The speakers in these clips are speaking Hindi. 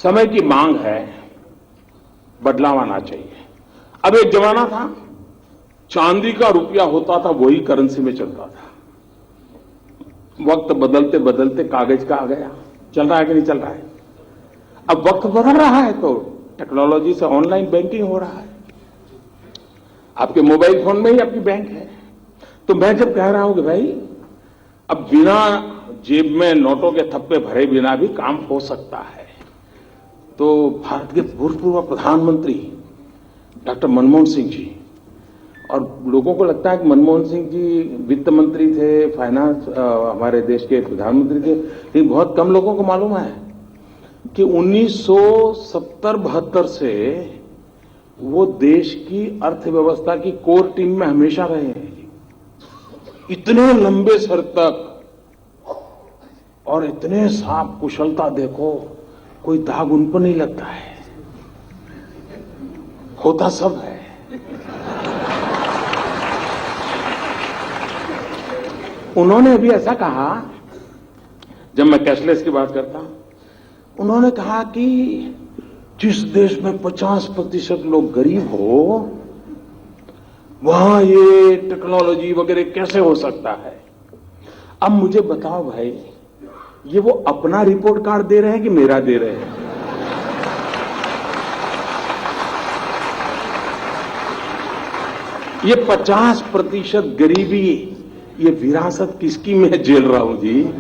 समय की मांग है, बदलाव आना चाहिए। अब एक जमाना था, चांदी का रुपया होता था, वही करेंसी में चलता था। वक्त बदलते बदलते कागज का आ गया। चल रहा है कि नहीं चल रहा है? अब वक्त बदल रहा है तो टेक्नोलॉजी से ऑनलाइन बैंकिंग हो रहा है। आपके मोबाइल फोन में ही आपकी बैंक है। तो मैं जब कह रहा हूं कि भाई अब बिना जेब में नोटों के थप्पे भरे बिना भी काम हो सकता है, तो भारत के भूतपूर्व प्रधानमंत्री डॉक्टर मनमोहन सिंह जी, और लोगों को लगता है कि मनमोहन सिंह जी वित्त मंत्री थे, फाइनेंस हमारे देश के प्रधानमंत्री थे, लेकिन बहुत कम लोगों को मालूम है कि 1970-72 से वो देश की अर्थव्यवस्था की कोर टीम में हमेशा रहे हैं। इतने लंबे सर तक और इतने साफ कुशलता, देखो कोई दाग उन पर नहीं लगता है, होता सब है। उन्होंने अभी ऐसा कहा, जब मैं कैशलेस की बात करता हूं, उन्होंने कहा कि जिस देश में 50% लोग गरीब हो, वहां ये टेक्नोलॉजी वगैरह कैसे हो सकता है। अब मुझे बताओ भाई, ये वो अपना रिपोर्ट कार्ड दे रहे हैं कि मेरा दे रहे हैं? ये 50% गरीबी, ये विरासत किसकी मैं झेल रहा हूं जी?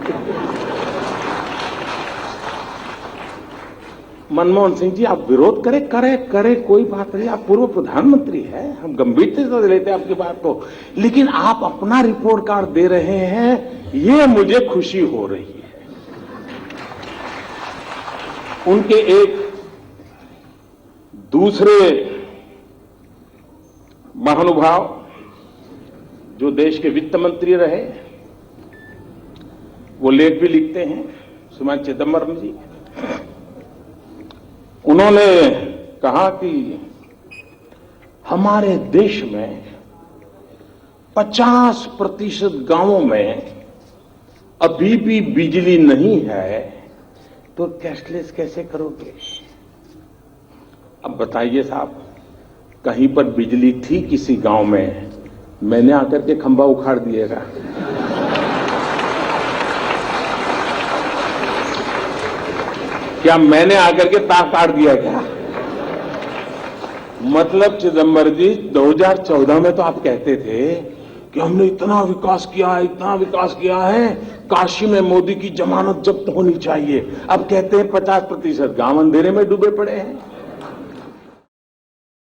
मनमोहन सिंह जी, आप विरोध करें कोई बात नहीं, आप पूर्व प्रधानमंत्री हैं, हम गंभीरता से लेते हैं आपकी बात को, लेकिन आप अपना रिपोर्ट कार्ड दे रहे हैं, ये मुझे खुशी हो रही है। उनके एक दूसरे महानुभाव जो देश के वित्त मंत्री रहे, वो लेख भी लिखते हैं, श्रीमान चिदंबरम जी, उन्होंने कहा कि हमारे देश में 50% गांवों में अभी भी बिजली नहीं है, तो कैशलेस कैसे करोगे? अब बताइए साहब, कहीं पर बिजली थी किसी गांव में, मैंने आकर के खंभा उखाड़ दिएगा। क्या मैंने आकर के तार काट दिया क्या? मतलब चिदंबरम जी, 2014 में तो आप कहते थे कि हमने इतना विकास किया है, काशी में मोदी की जमानत जब्त होनी चाहिए। अब कहते हैं 50% गांव अंधेरे में डूबे पड़े हैं।